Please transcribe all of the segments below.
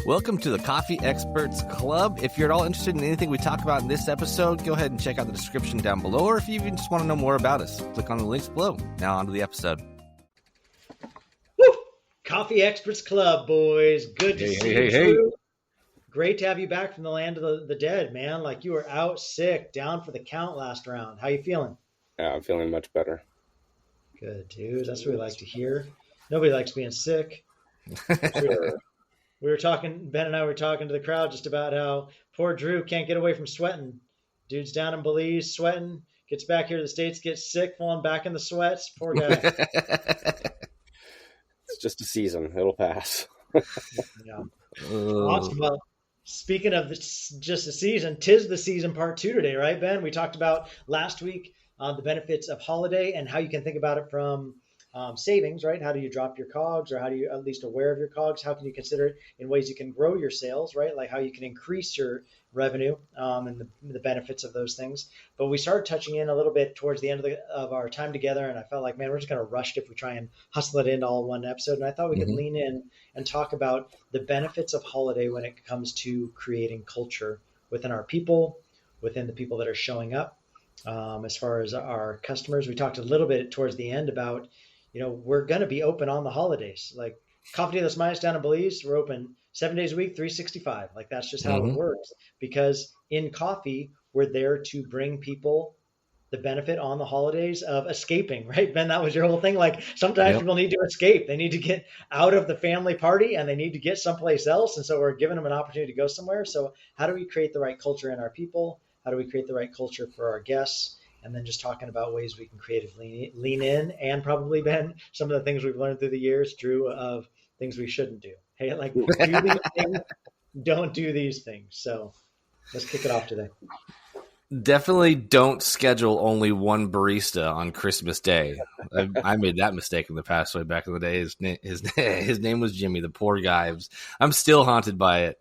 Welcome to the Coffee Experts Club. If you're at all interested in anything we talk about in this episode, go ahead and check out the description down below, or if you even just want to know more about us, click on the links below. Now on to the episode. Woo! Coffee Experts Club, boys. Good to see you, Drew. Great to have you back from the land of the dead, man. Like, you were out sick, down for the count last round. How you feeling? Yeah, I'm feeling much better. Good, dude. That's what we like to hear. Nobody likes being sick. Sure. We were talking, Ben and I were talking to the crowd just about how poor Drew can't get away from sweating. Dude's down in Belize sweating, gets back here to the States, gets sick, falling back in the sweats. Poor guy. It's just a season. It'll pass. Yeah. Awesome. Well, speaking of just a season, 'tis the season part 2 today, right, Ben? We talked about last week the benefits of holiday and how you can think about it from savings, right? How do you drop your COGS, or how do you at least aware of your COGS? How can you consider it in ways you can grow your sales, right? Like how you can increase your revenue and the benefits of those things. But we started touching in a little bit towards the end of our time together, and I felt like, man, we're just going to rush it if we try and hustle it into all one episode. And I thought we could lean in and talk about the benefits of holiday when it comes to creating culture within our people, within the people that are showing up. As far as our customers, we talked a little bit towards the end about, we're going to be open on the holidays. Like Coffee de los Mayas down in Belize, we're open 7 days a week, 365. Like that's just how it works. Because in coffee, we're there to bring people the benefit on the holidays of escaping, right? Ben, that was your whole thing. Like sometimes people need to escape. They need to get out of the family party and they need to get someplace else. And so we're giving them an opportunity to go somewhere. So how do we create the right culture in our people? How do we create the right culture for our guests? And then just talking about ways we can creatively lean in, and probably, Ben, some of the things we've learned through the years, Drew, of things we shouldn't do. Hey, like do these things, don't do these things. So let's kick it off today. Definitely don't schedule only one barista on Christmas Day. I made that mistake in the past way back in the day. His name was Jimmy, the poor guy. I'm still haunted by it.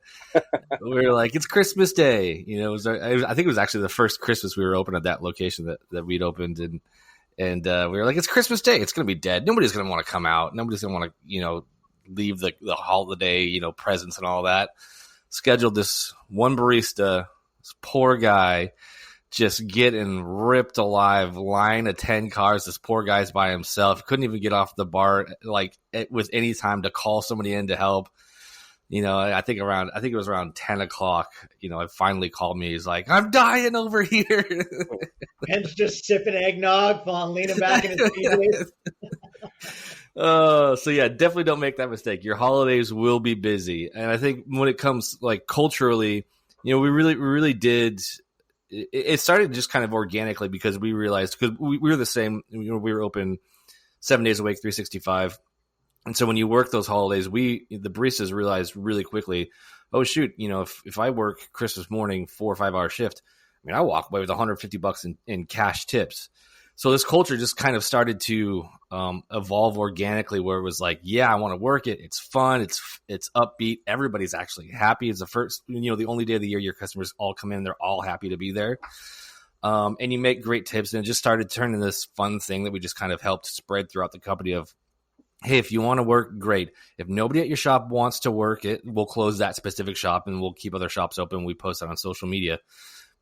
We were like, it's Christmas Day. I think it was actually the first Christmas we were open at that location that we'd opened, and we were like, it's Christmas Day. It's going to be dead. Nobody's going to want to come out. Nobody's going to want to leave the holiday presents and all that. Scheduled this one barista, this poor guy, just getting ripped alive, line of 10 cars. This poor guy's by himself. Couldn't even get off the bar with any time to call somebody in to help. I think it was around 10 o'clock, it finally called me. He's like, I'm dying over here. Ben's just sipping eggnog, leaning back in his PJs. So yeah, definitely don't make that mistake. Your holidays will be busy. And I think when it comes culturally, we really did. It started just kind of organically because we realized, because we were the same, we were open 7 days a week, 365. And so when you work those holidays, the baristas realized really quickly, oh shoot, if I work Christmas morning, 4 or 5 hour shift, I walk away with $150 in cash tips. So this culture just kind of started to evolve organically, where it was like, yeah, I want to work it. It's fun. It's upbeat. Everybody's actually happy. It's the first, the only day of the year your customers all come in. They're all happy to be there. And you make great tips. And it just started turning this fun thing that we just kind of helped spread throughout the company of, hey, if you want to work, great. If nobody at your shop wants to work it, we'll close that specific shop and we'll keep other shops open. We post that on social media.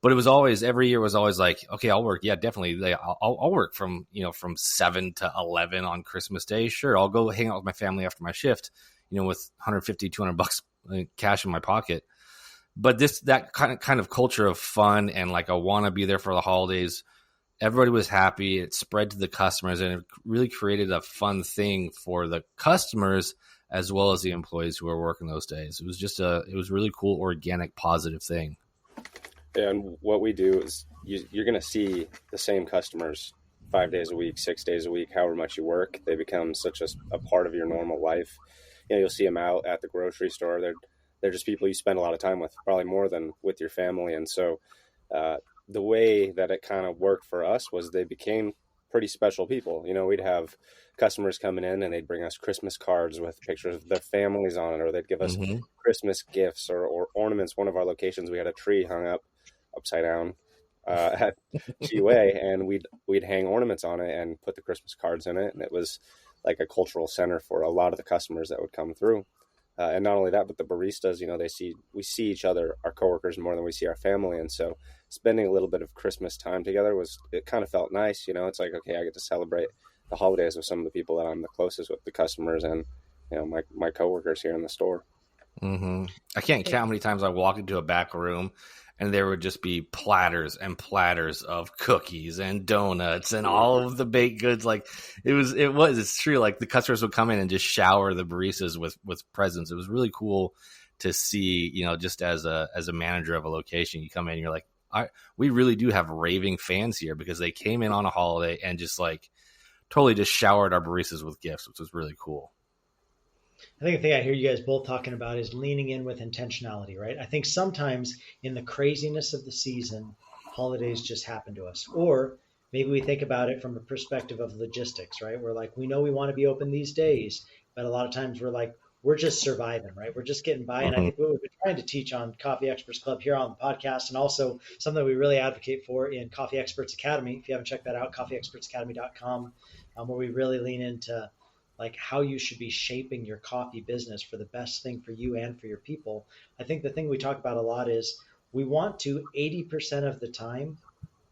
But it was always, every year was always like, okay, I'll work. Yeah, definitely. I'll work from 7 to 11 on Christmas Day. Sure. I'll go hang out with my family after my shift, with $150, $200 cash in my pocket. But that kind of culture of fun and I want to be there for the holidays, everybody was happy. It spread to the customers, and it really created a fun thing for the customers as well as the employees who were working those days. It was just it was really cool, organic, positive thing. And what we do is you're going to see the same customers 5 days a week, 6 days a week, however much you work. They become such a part of your normal life. You'll see them out at the grocery store. They're just people you spend a lot of time with, probably more than with your family. And so the way that it kind of worked for us was they became pretty special people. We'd have customers coming in and they'd bring us Christmas cards with pictures of their families on it, or they'd give us Christmas gifts or ornaments. One of our locations, we had a tree hung up upside down at QA, and we'd hang ornaments on it and put the Christmas cards in it. And it was like a cultural center for a lot of the customers that would come through. And not only that, but the baristas, we see each other, our coworkers, more than we see our family. And so spending a little bit of Christmas time together it kind of felt nice. It's like, okay, I get to celebrate the holidays with some of the people that I'm the closest with, the customers and, my coworkers here in the store. Mm-hmm. I can't count how many times I walked into a back room and there would just be platters and platters of cookies and donuts and all of the baked goods. Like it's true. Like the customers would come in and just shower the baristas with presents. It was really cool to see, just as a manager of a location, you come in and you're like, we really do have raving fans here, because they came in on a holiday and just like totally just showered our baristas with gifts, which was really cool. I think the thing I hear you guys both talking about is leaning in with intentionality, right? I think sometimes in the craziness of the season, holidays just happen to us. Or maybe we think about it from a perspective of logistics, right? We're like, we know we want to be open these days, but a lot of times we're like, we're just surviving, right? We're just getting by. And I think what we've been trying to teach on Coffee Experts Club here on the podcast, and also something we really advocate for in Coffee Experts Academy. If you haven't checked that out, coffeeexpertsacademy.com, where we really lean into like how you should be shaping your coffee business for the best thing for you and for your people. I think the thing we talk about a lot is we want to 80% of the time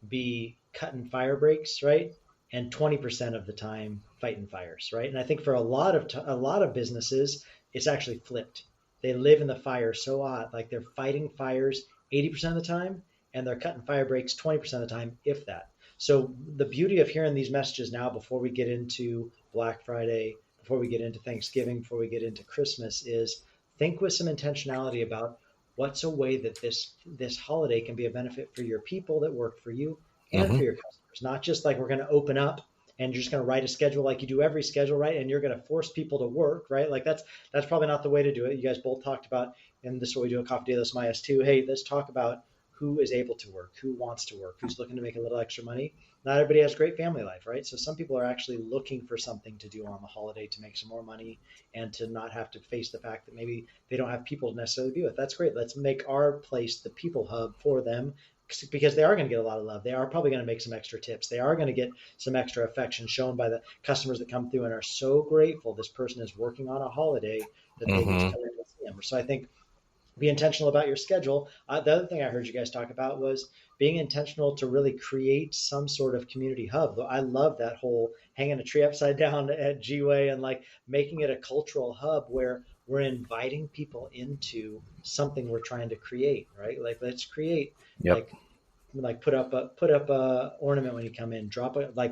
be cutting fire breaks, right? And 20% of the time fighting fires, right? And I think for a lot of businesses, it's actually flipped. They live in the fire so hot, like they're fighting fires 80% of the time, and they're cutting fire breaks 20% of the time, if that. So the beauty of hearing these messages now, before we get into Black Friday, before we get into Thanksgiving, before we get into Christmas, is think with some intentionality about what's a way that this holiday can be a benefit for your people that work for you and for your customers. Not just like we're going to open up and you're just going to write a schedule like you do every schedule, right? And you're going to force people to work, right? Like that's probably not the way to do it. You guys both talked about, and this is what we do at Coffee Day Los Mayas too. Hey, let's talk about who is able to work, who wants to work, who's looking to make a little extra money. Not everybody has great family life, right? So some people are actually looking for something to do on the holiday to make some more money and to not have to face the fact that maybe they don't have people to necessarily be with. That's great. Let's make our place the people hub for them, because they are going to get a lot of love. They are probably going to make some extra tips. They are going to get some extra affection shown by the customers that come through and are so grateful this person is working on a holiday that they get to come in and see them. So I think be intentional about your schedule. The other thing I heard you guys talk about was being intentional to really create some sort of community hub. I love that whole hanging a tree upside down at G-Way and like making it a cultural hub where we're inviting people into something we're trying to create, right? Like let's create like put up a ornament when you come in,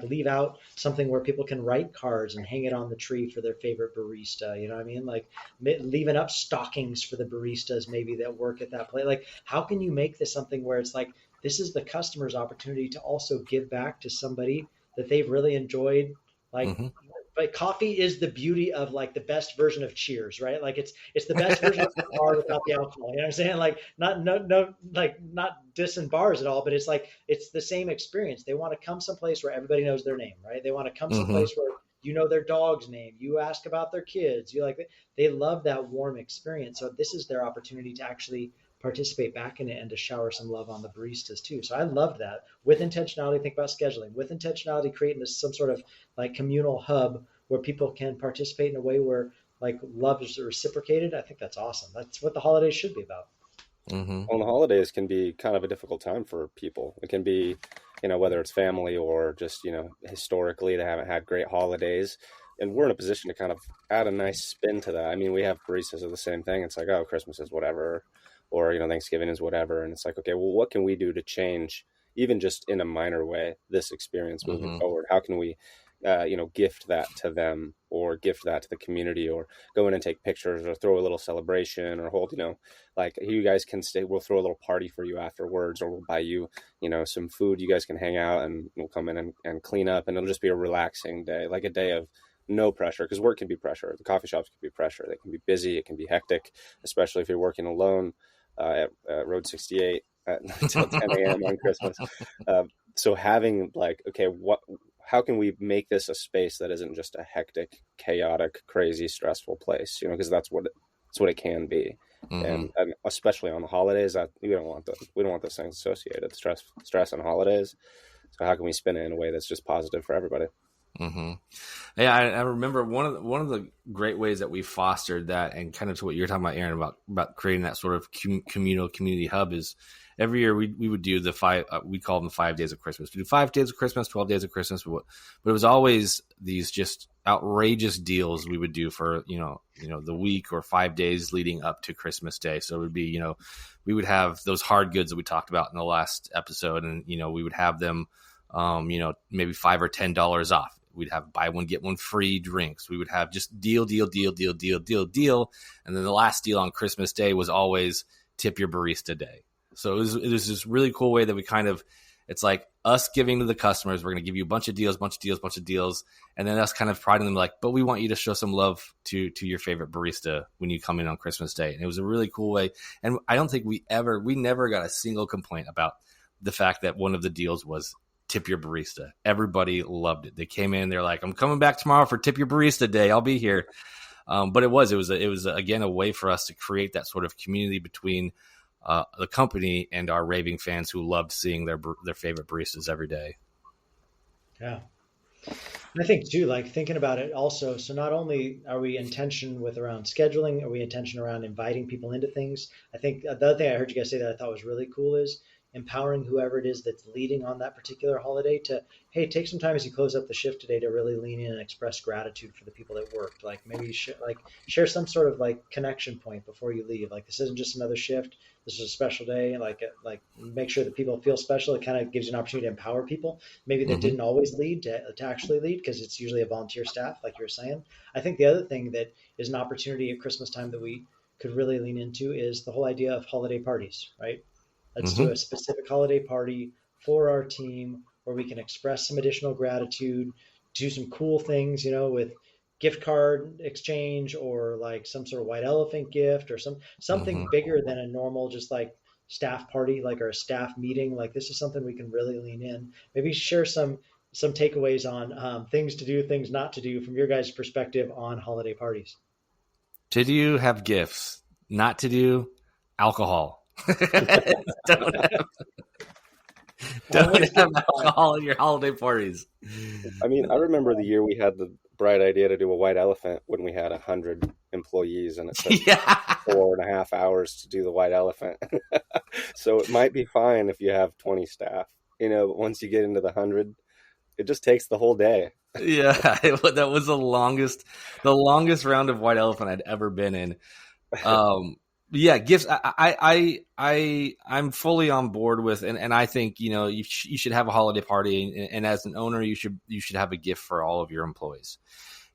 leave out something where people can write cards and hang it on the tree for their favorite barista. You know what I mean? Like leaving up stockings for the baristas maybe that work at that place. Like how can you make this something where it's like, this is the customer's opportunity to also give back to somebody that they've really enjoyed. Like, but coffee is the beauty of like the best version of Cheers, right? Like it's the best version of the bar without the alcohol. You know what I'm saying? Like not dissing bars at all, but it's like it's the same experience. They want to come someplace where everybody knows their name, right? They want to come someplace where you know their dog's name. You ask about their kids. You like they love that warm experience. So this is their opportunity to actually participate back in it and to shower some love on the baristas too. So I loved that. With intentionality, think about scheduling. With intentionality, creating some sort of like communal hub where people can participate in a way where like love is reciprocated. I think that's awesome. That's what the holidays should be about. Well, the holidays can be kind of a difficult time for people. It can be, whether it's family or just, historically they haven't had great holidays. And we're in a position to kind of add a nice spin to that. I mean, we have baristas of the same thing. It's like, oh, Christmas is whatever, or, Thanksgiving is whatever. And it's like, okay, well, what can we do to change, even just in a minor way, this experience moving forward? How can we, gift that to them or gift that to the community or go in and take pictures or throw a little celebration or hold, like you guys can stay, we'll throw a little party for you afterwards, or we'll buy you, some food. You guys can hang out and we'll come in and clean up, and it'll just be a relaxing day, like a day of no pressure, because work can be pressure. The coffee shops can be pressure. They can be busy. It can be hectic, especially if you're working alone at Road 68 until 10 a.m. on Christmas. So having like, okay, how can we make this a space that isn't just a hectic, chaotic, crazy, stressful place? Because that's what it can be. And especially on the holidays, we don't want those things associated. Stress on holidays. So how can we spin it in a way that's just positive for everybody? Mm-hmm. Yeah, I remember one of the great ways that we fostered that, and kind of to what you're talking about, Aaron, about creating that sort of communal community hub is every year we would do the five we call them 5 days of Christmas. We do 5 days of Christmas, 12 days of Christmas, but it was always these just outrageous deals we would do for the week or 5 days leading up to Christmas Day. So it would be we would have those hard goods that we talked about in the last episode, and we would have them maybe $5 or $10 off. We'd have buy one, get one free drinks. We would have just deal. And then the last deal on Christmas Day was always tip your barista day. So it was this really cool way that we it's like us giving to the customers. We're going to give you a bunch of deals. And then us kind of priding them like, but we want you to show some love to your favorite barista when you come in on Christmas Day. And it was a really cool way. And I don't think we never got a single complaint about the fact that one of the deals was tip your barista. Everybody loved it. They came in, they're like, I'm coming back tomorrow for tip your barista day. I'll be here. But it was again, a way for us to create that sort of community between the company and our raving fans who loved seeing their favorite baristas every day. Yeah. I think too, like thinking about it also, so not only are we intention with around scheduling, are we intention around inviting people into things? I think the other thing I heard you guys say that I thought was really cool is empowering whoever it is that's leading on that particular holiday to, hey, take some time as you close up the shift today to really lean in and express gratitude for the people that worked. Like maybe share some sort of like connection point before you leave. Like this isn't just another shift. This is a special day. Like make sure that people feel special. It kind of gives you an opportunity to empower people. Maybe that didn't always lead to actually lead because it's usually a volunteer staff, like you were saying. I think the other thing that is an opportunity at Christmas time that we could really lean into is the whole idea of holiday parties, right? Let's do a specific holiday party for our team where we can express some additional gratitude, do some cool things, with gift card exchange or like some sort of white elephant gift or something bigger than a normal just like staff party, like or a staff meeting. Like this is something we can really lean in. Maybe share some takeaways on things to do, things not to do from your guys' perspective on holiday parties. To do, have gifts. Not to do, alcohol. don't have alcohol at your holiday parties. I mean, I remember the year we had the bright idea to do a white elephant when we had 100 employees, and it took 4.5 hours to do the white elephant. So it might be fine if you have 20 staff. But once you get into the 100, it just takes the whole day. Yeah, that was the longest round of white elephant I'd ever been in. Yeah, gifts. I'm fully on board with, and I think you should have a holiday party, and as an owner, you should have a gift for all of your employees.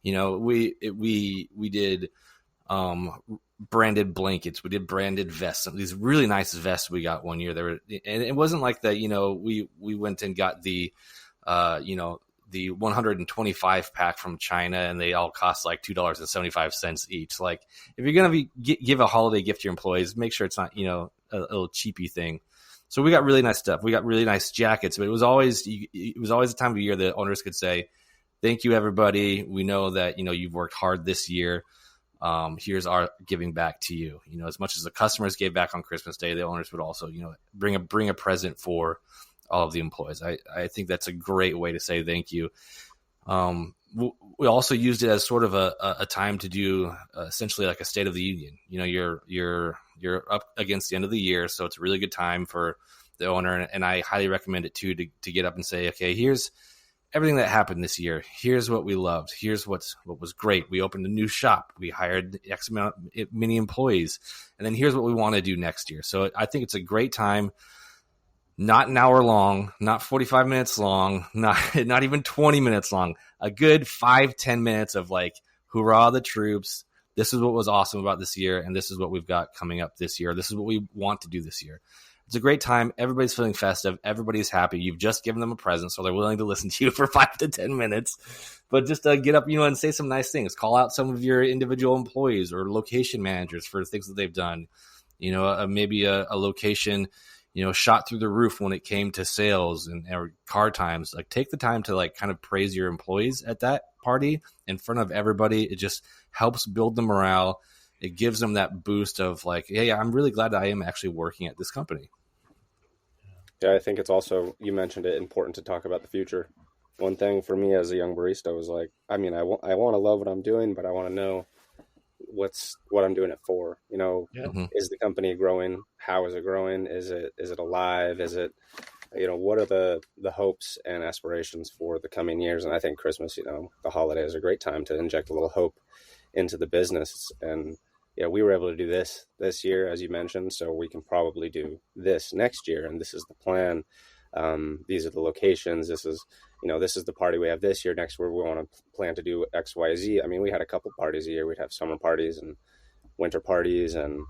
We did branded blankets, we did branded vests, these really nice vests we got one year. And it wasn't like that. We went and got the the 125 pack from China, and they all cost like $2.75 each. Like if you're going to give a holiday gift to your employees, make sure it's not, a little cheapy thing. So we got really nice stuff. We got really nice jackets, but it was always a time of year that owners could say, thank you, everybody. We know that, you've worked hard this year. Here's our giving back to you. As much as the customers gave back on Christmas Day, the owners would also, bring a present for all of the employees. I think that's a great way to say thank you. We also used it as sort of a time to do essentially like a State of the Union. You're up against the end of the year, so it's a really good time for the owner. And I highly recommend it too to get up and say, okay, here's everything that happened this year. Here's what we loved. Here's what was great. We opened a new shop. We hired X amount many employees, and then here's what we want to do next year. So I think it's a great time. Not an hour long, not 45 minutes long, not even 20 minutes long. A good 5-10 minutes of like, hurrah the troops. This is what was awesome about this year, and this is what we've got coming up this year. This is what we want to do this year. It's a great time. Everybody's feeling festive. Everybody's happy. You've just given them a present, so they're willing to listen to you for 5 to 10 minutes. But just get up, and say some nice things. Call out some of your individual employees or location managers for things that they've done. Maybe a location shot through the roof when it came to sales and or car times. Like take the time to kind of praise your employees at that party in front of everybody. It just helps build the morale. It gives them that boost of like, hey, I'm really glad that I am actually working at this company. Yeah, I think it's also, you mentioned it, important to talk about the future. one thing for me as a young barista was like, I mean, I want to love what I'm doing, but I want to know what I'm doing it for. You know, Yeah. is the company growing? How is it growing? Is it alive? Is it, you know, what are the hopes and aspirations for the coming years? And I think Christmas, you know, the holiday is a great time to inject a little hope into the business. And yeah, we were able to do this year, as you mentioned, so we can probably do this next year. And this is the plan. These are the locations. This is, you know, this is the party we have this year. Next year we want to plan to do X, Y, Z. I mean, we had a couple parties a year. We'd have summer parties and winter parties, and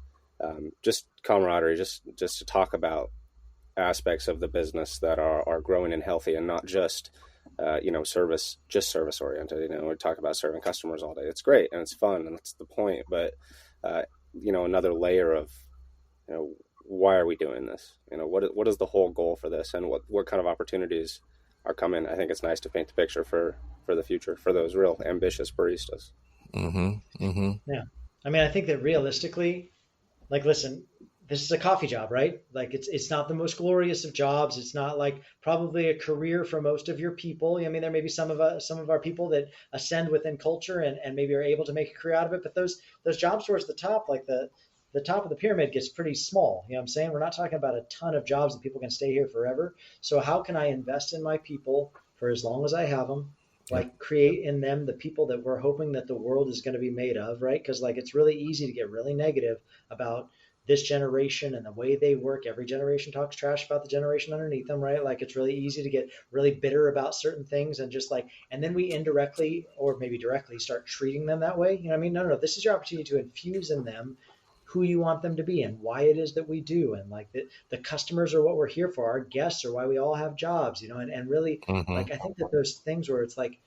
just camaraderie, just to talk about aspects of the business that are growing and healthy, and not just you know, service oriented. You know, we talk about serving customers all day. It's great and it's fun and that's the point. But uh, you know, another layer of, you know, why are we doing this? You know, what is the whole goal for this, and what kind of opportunities are coming? I think it's nice to paint the picture for the future for those real ambitious baristas. Mm-hmm. Mm-hmm. Yeah. I mean, I think that realistically, like, listen, this is a coffee job, right? Like, it's not the most glorious of jobs. It's not like probably a career for most of your people. I mean, there may be some of our people that ascend within culture and maybe are able to make a career out of it. But those jobs towards the top, like the top of the pyramid, gets pretty small. You know what I'm saying? We're not talking about a ton of jobs that people can stay here forever. So how can I invest in my people for as long as I have them? Yep. Like, create in them the people that we're hoping that the world is going to be made of, right? Because like it's really easy to get really negative about this generation and the way they work. Every generation talks trash about the generation underneath them, right? Like it's really easy to get really bitter about certain things and just like, and then we indirectly or maybe directly start treating them that way. You know what I mean? No, no, no. This is your opportunity to infuse in them who you want them to be and why it is that we do. And like the customers are what we're here for. Our guests are why we all have jobs, you know, and really Mm-hmm. like, I think that there's things where it's like,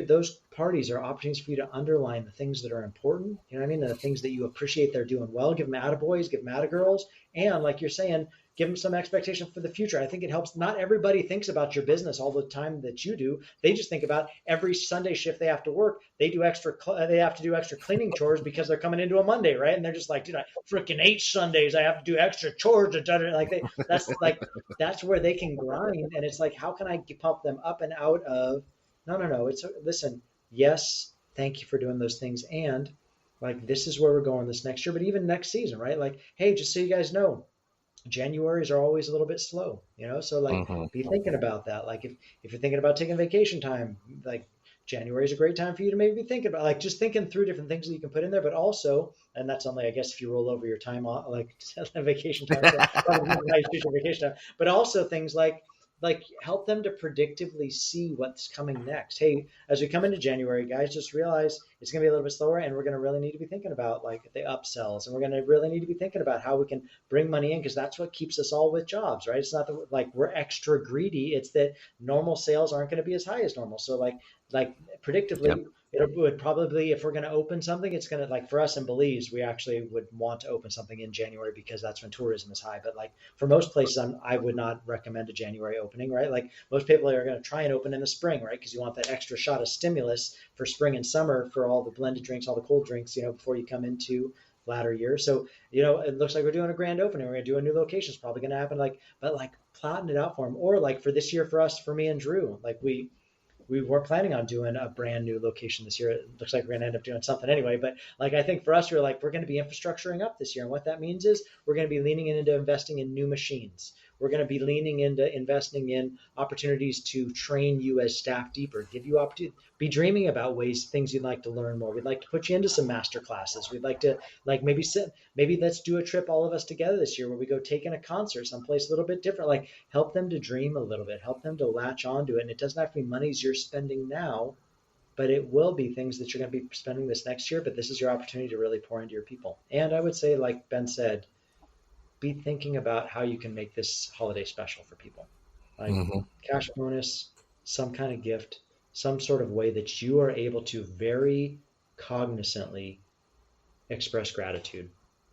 those parties are opportunities for you to underline the things that are important. You know what I mean? And the things that you appreciate they're doing well. Give them attaboys, give them attagirls. And like you're saying, give them some expectation for the future. I think it helps. Not everybody thinks about your business all the time that you do. They just think about every Sunday shift they have to work. They have to do extra cleaning chores because they're coming into a Monday, right? And they're just like, dude, I freaking 8 Sundays. I have to do extra chores. Like that's where they can grind. And it's like, how can I pump them up and out of, no, no, no. It's, listen, yes, thank you for doing those things. And like, this is where we're going this next year, but even next season, right? Like, hey, just so you guys know, Januaries are always a little bit slow, you know? So like, Mm-hmm. be thinking about that. Like if you're thinking about taking vacation time, like January is a great time for you to maybe be thinking about, like, just thinking through different things that you can put in there, but also, and that's only, I guess, if you roll over your time on like vacation time, so probably nice vacation time, but also things like help them to predictively see what's coming next. Hey, as we come into January, guys, just realize it's going to be a little bit slower, and we're going to really need to be thinking about like the upsells, and we're going to really need to be thinking about how we can bring money in, because that's what keeps us all with jobs, right? It's not that like we're extra greedy; it's that normal sales aren't going to be as high as normal. So like Yep. predictably, it would probably, if we're going to open something, it's going to, like for us in Belize, we actually would want to open something in January because that's when tourism is high. But like for most places, I would not recommend a January opening, right? Like most people are going to try and open in the spring, right? Because you want that extra shot of stimulus for spring and summer for all the blended drinks, all the cold drinks, you know, before you come into latter years. So, you know, it looks like we're doing a grand opening. We're going to do a new location. It's probably going to happen. Like, but like plotting it out for them, or like for this year for us, for me and Drew, like we weren't planning on doing a brand new location this year. It looks like we're going to end up doing something anyway. But like, I think for us, we're like, we're going to be infrastructuring up this year. And what that means is we're going to be leaning into investing in new machines. We're going to be leaning into investing in opportunities to train you as staff deeper, give you opportunity, be dreaming about things you'd like to learn more. We'd like to put you into some master classes. We'd like to like maybe let's do a trip, all of us together this year, where we go take in a concert someplace a little bit different. Like, help them to dream a little bit, help them to latch onto it. And it doesn't have to be monies you're spending now, but it will be things that you're going to be spending this next year. But this is your opportunity to really pour into your people. And I would say, like Ben said, be thinking about how you can make this holiday special for people. Like Mm-hmm. cash bonus, some kind of gift, some sort of way that you are able to very cognizantly express gratitude.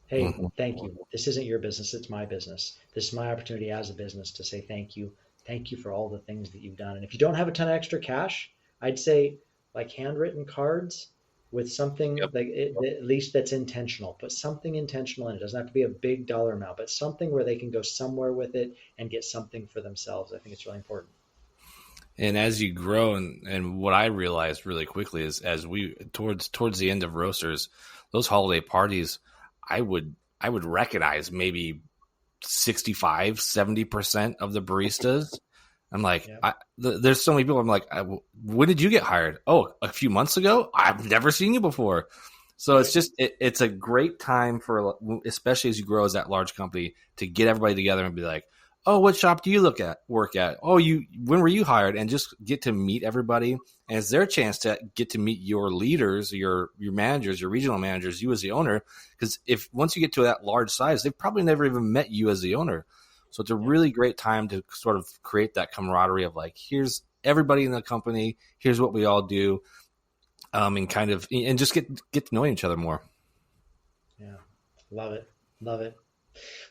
Hey, Mm-hmm. thank you. This isn't your business, it's my business. This is my opportunity as a business to say thank you. Thank you for all the things that you've done. And if you don't have a ton of extra cash, I'd say like handwritten cards with something Yep. like at least that's intentional. Put something intentional in it. It doesn't have to be a big dollar amount, but something where they can go somewhere with it and get something for themselves. I think it's really important. And as you grow, and what I realized really quickly is as we towards the end of Roasters, those holiday parties, I would recognize maybe 65-70% of the baristas. I'm like, Yeah. there's so many people. I'm like, when did you get hired? Oh, a few months ago. I've never seen you before. So it's just it's a great time for, especially as you grow as that large company, to get everybody together and be like, oh, what shop do you work at? Oh, when were you hired? And just get to meet everybody. And it's their chance to get to meet your leaders, your managers, your regional managers, you as the owner. Because once you get to that large size, they've probably never even met you as the owner. So it's a really great time to sort of create that camaraderie of like, here's everybody in the company, here's what we all do, and just get to know each other more. Yeah, love it.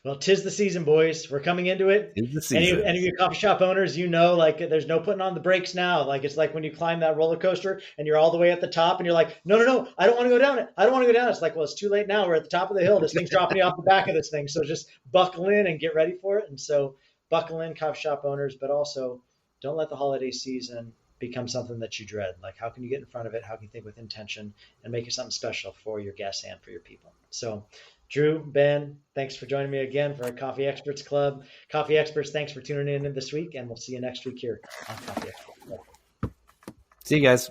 Well, 'tis the season, boys. We're coming into it. Any of you coffee shop owners, like there's no putting on the brakes now. Like it's like when you climb that roller coaster and you're all the way at the top and you're like, no, I don't want to go down it. I don't want to go down. It's like, well, it's too late now. We're at the top of the hill. This thing's dropping you off the back of this thing. So just buckle in and get ready for it. And so buckle in, coffee shop owners, but also don't let the holiday season become something that you dread. Like, how can you get in front of it? How can you think with intention and make it something special for your guests and for your people? So Drew, Ben, thanks for joining me again for our Coffee Experts Club. Coffee Experts, thanks for tuning in this week, and we'll see you next week here on Coffee Experts Club. See you guys.